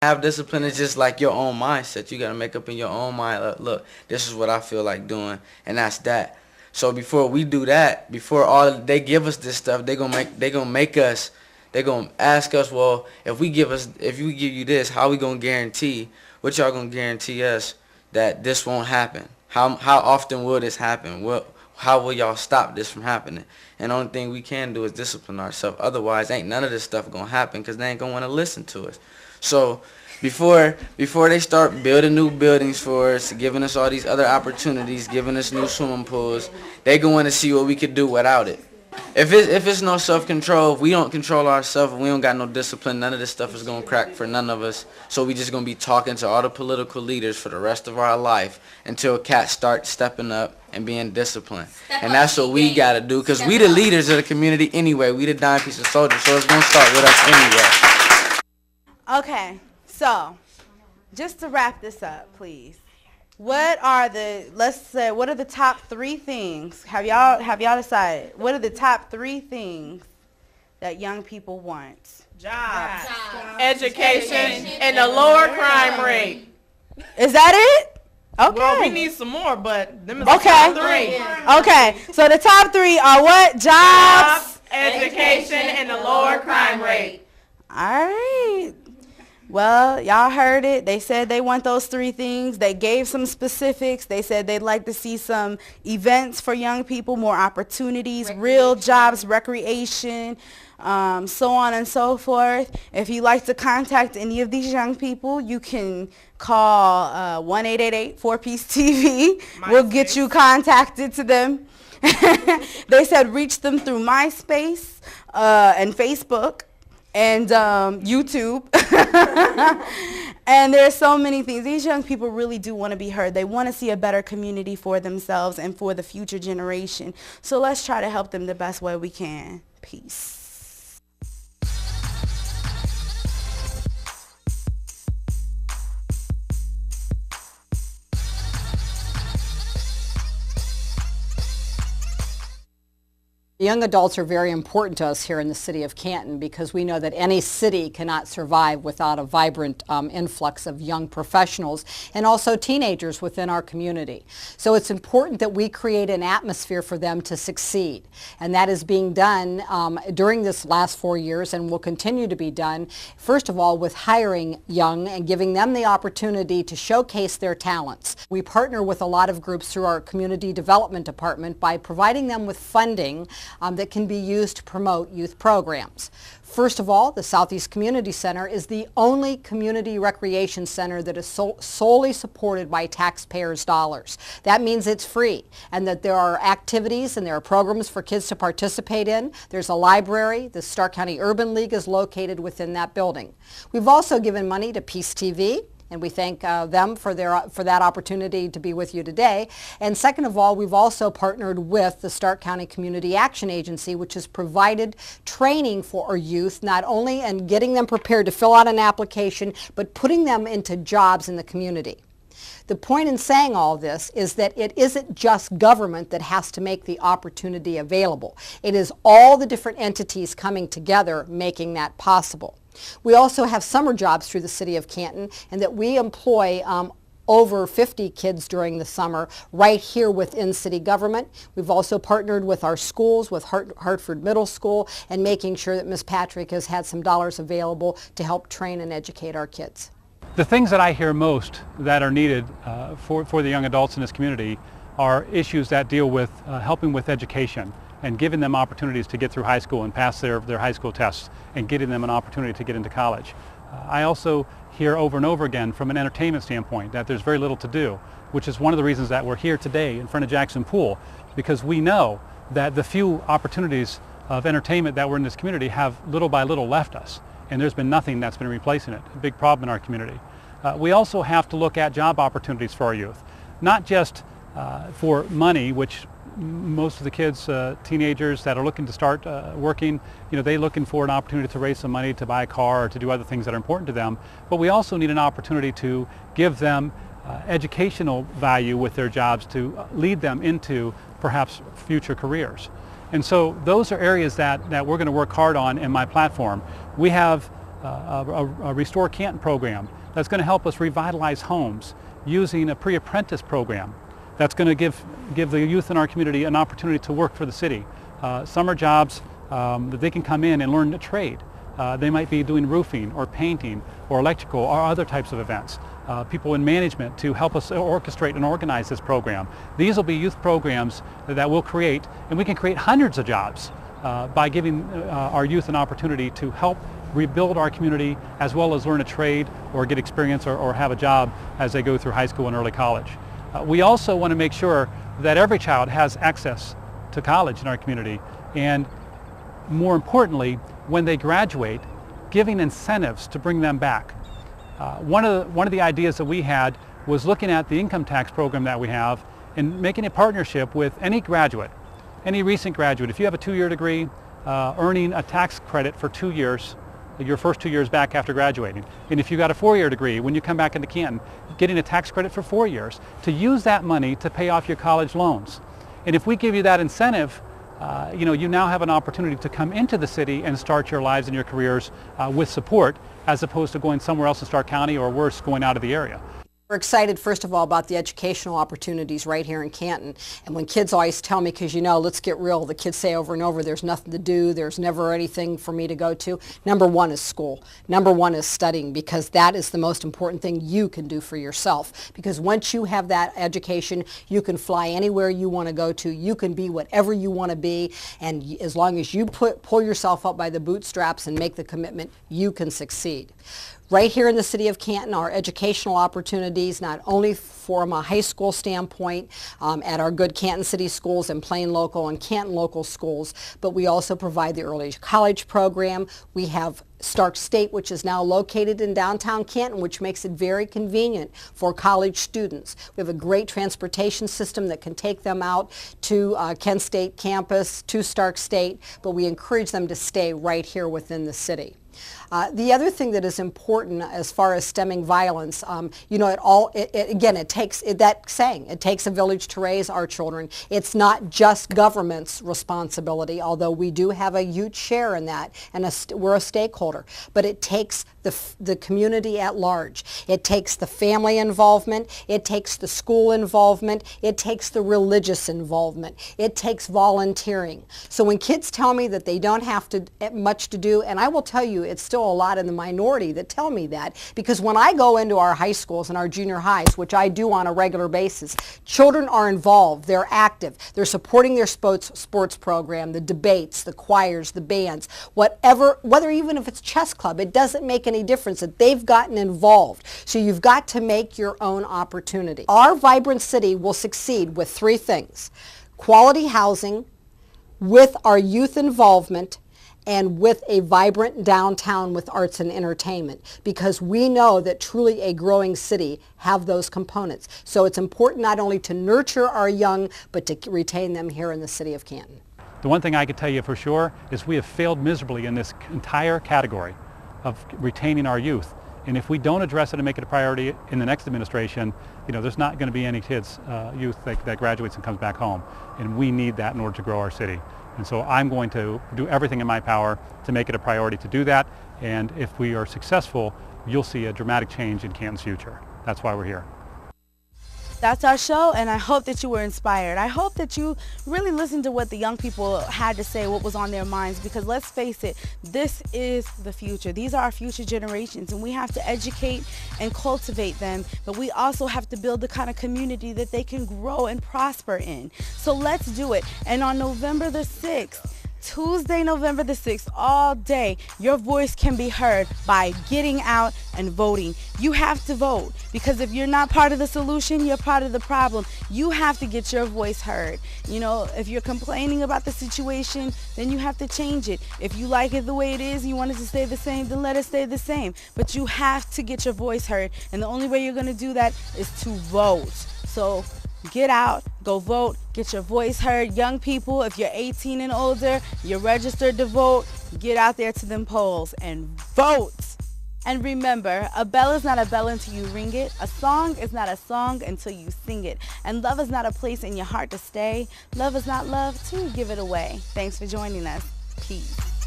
Have discipline is just like your own mindset. You gotta make up in your own mind. Look, this is what I feel like doing, and that's that. So before we do that, before all they give us this stuff, they gonna ask us, well, if we give you this, how we gonna guarantee? What y'all gonna guarantee us that this won't happen? How often will this happen? How will y'all stop this from happening? And the only thing we can do is discipline ourselves. Otherwise, ain't none of this stuff gonna happen because they ain't gonna want to listen to us. So before they start building new buildings for us, giving us all these other opportunities, giving us new swimming pools, they gonna want to see what we could do without it. If it's no self-control, if we don't control ourselves, if we don't got no discipline, none of this stuff is going to crack for none of us. So we just going to be talking to all the political leaders for the rest of our life until cats start stepping up and being disciplined. And that's what we got to do, because we the leaders of the community anyway. We the dime piece of soldiers, so it's going to start with us anyway. Okay, so just to wrap this up, please. What are the top 3 things? Have y'all decided? What are the top 3 things that young people want? Jobs. Education, and a lower crime rate. Is that it? Okay. Well, we need some more, but them is the top 3. Okay, so the top 3 are what? Jobs, education, and a lower crime rate. All right. Well, y'all heard it. They said they want those 3 things. They gave some specifics. They said they'd like to see some events for young people, more opportunities, real jobs, recreation, so on and so forth. If you'd like to contact any of these young people, you can call 1-888-4Piece-TV. We'll get you contacted to them. They said reach them through MySpace and Facebook and YouTube. And there's so many things. These young people really do want to be heard. They want to see a better community for themselves and for the future generation. So let's try to help them the best way we can. Peace. Young adults are very important to us here in the city of Canton because we know that any city cannot survive without a vibrant influx of young professionals and also teenagers within our community. So it's important that we create an atmosphere for them to succeed. And that is being done during this last 4 years and will continue to be done, first of all, with hiring young and giving them the opportunity to showcase their talents. We partner with a lot of groups through our community development department by providing them with funding that can be used to promote youth programs. First of all, the Southeast Community Center is the only community recreation center that is solely supported by taxpayers' dollars. That means it's free and that there are activities and there are programs for kids to participate in. There's a library. The Stark County Urban League is located within that building. We've also given money to Peace TV, and we thank them for that opportunity to be with you today. And second of all, we've also partnered with the Stark County Community Action Agency, which has provided training for our youth, not only in getting them prepared to fill out an application, but putting them into jobs in the community. The point in saying all this is that it isn't just government that has to make the opportunity available. It is all the different entities coming together making that possible. We also have summer jobs through the city of Canton, and that we employ over 50 kids during the summer right here within city government. We've also partnered with our schools, with Hartford Middle School, and making sure that Ms. Patrick has had some dollars available to help train and educate our kids. The things that I hear most that are needed for the young adults in this community are issues that deal with helping with education and giving them opportunities to get through high school and pass their high school tests and getting them an opportunity to get into college. I also hear over and over again from an entertainment standpoint that there's very little to do, which is one of the reasons that we're here today in front of Jackson Pool, because we know that the few opportunities of entertainment that were in this community have little by little left us, and there's been nothing that's been replacing it. A big problem in our community. We also have to look at job opportunities for our youth, not just for money, which most of the kids, teenagers that are looking to start working, they're looking for an opportunity to raise some money to buy a car or to do other things that are important to them. But we also need an opportunity to give them educational value with their jobs to lead them into perhaps future careers. And so those are areas that we're going to work hard on in my platform. We have a Restore Canton program that's going to help us revitalize homes using a pre-apprentice program that's going to give the youth in our community an opportunity to work for the city. Summer jobs that they can come in and learn a trade. They might be doing roofing or painting or electrical or other types of events. People in management to help us orchestrate and organize this program. These will be youth programs that we'll create, and we can create hundreds of jobs by giving our youth an opportunity to help rebuild our community as well as learn a trade or get experience or have a job as they go through high school and early college. We also want to make sure that every child has access to college in our community, and more importantly, when they graduate, giving incentives to bring them back. One of the ideas that we had was looking at the income tax program that we have and making a partnership with any graduate, any recent graduate. If you have a 2-year degree, earning a tax credit for 2 years, your first 2 years back after graduating. And if you got a 4-year degree, when you come back into Canton, getting a tax credit for 4 years, to use that money to pay off your college loans. And if we give you that incentive, you now have an opportunity to come into the city and start your lives and your careers with support, as opposed to going somewhere else in Stark County, or worse, going out of the area. We're excited, first of all, about the educational opportunities right here in Canton. And when kids always tell me, because let's get real, the kids say over and over, there's nothing to do, there's never anything for me to go to. Number one is school. Number one is studying, because that is the most important thing you can do for yourself. Because once you have that education, you can fly anywhere you want to go to. You can be whatever you want to be. And as long as you pull yourself up by the bootstraps and make the commitment, you can succeed. Right here in the city of Canton, our educational opportunities, not only from a high school standpoint at our good Canton City schools and Plain Local and Canton Local schools, but we also provide the early college program. We have Stark State, which is now located in downtown Canton, which makes it very convenient for college students. We have a great transportation system that can take them out to Kent State campus, to Stark State, but we encourage them to stay right here within the city. The other thing that is important as far as stemming violence, it takes that saying, it takes a village to raise our children. It's not just government's responsibility, although we do have a huge share in that, and we're a stakeholder. But it takes the community at large. It takes the family involvement. It takes the school involvement. It takes the religious involvement. It takes volunteering. So when kids tell me that they don't have much to do, and I will tell you, it's still a lot in the minority that tell me that, because when I go into our high schools and our junior highs, which I do on a regular basis, children are involved. They're active. They're supporting their sports program, the debates, the choirs, the bands, whether even if it's chess club, it doesn't make any difference that they've gotten involved. So you've got to make your own opportunity. Our vibrant city will succeed with 3 things: quality housing, with our youth involvement, and with a vibrant downtown with arts and entertainment, because we know that truly a growing city have those components. So it's important not only to nurture our young, but to retain them here in the city of Canton. The one thing I can tell you for sure is we have failed miserably in this entire category of retaining our youth. And if we don't address it and make it a priority in the next administration, there's not going to be any kids, youth that graduates and comes back home. And we need that in order to grow our city. And so I'm going to do everything in my power to make it a priority to do that. And if we are successful, you'll see a dramatic change in Canton's future. That's why we're here. That's our show, and I hope that you were inspired. I hope that you really listened to what the young people had to say, what was on their minds, because let's face it, this is the future. These are our future generations, and we have to educate and cultivate them, but we also have to build the kind of community that they can grow and prosper in. So let's do it. And on November the 6th, Tuesday, November the 6th, all day, your voice can be heard by getting out and voting. You have to vote, because if you're not part of the solution, you're part of the problem. You have to get your voice heard. If you're complaining about the situation, then you have to change it. If you like it the way it is, you want it to stay the same, then let it stay the same. But you have to get your voice heard, and the only way you're going to do that is to vote. So get out, go vote, get your voice heard. Young people, if you're 18 and older, you're registered to vote, get out there to them polls and vote. And remember, a bell is not a bell until you ring it. A song is not a song until you sing it. And love is not a place in your heart to stay. Love is not love to give it away. Thanks for joining us. Peace.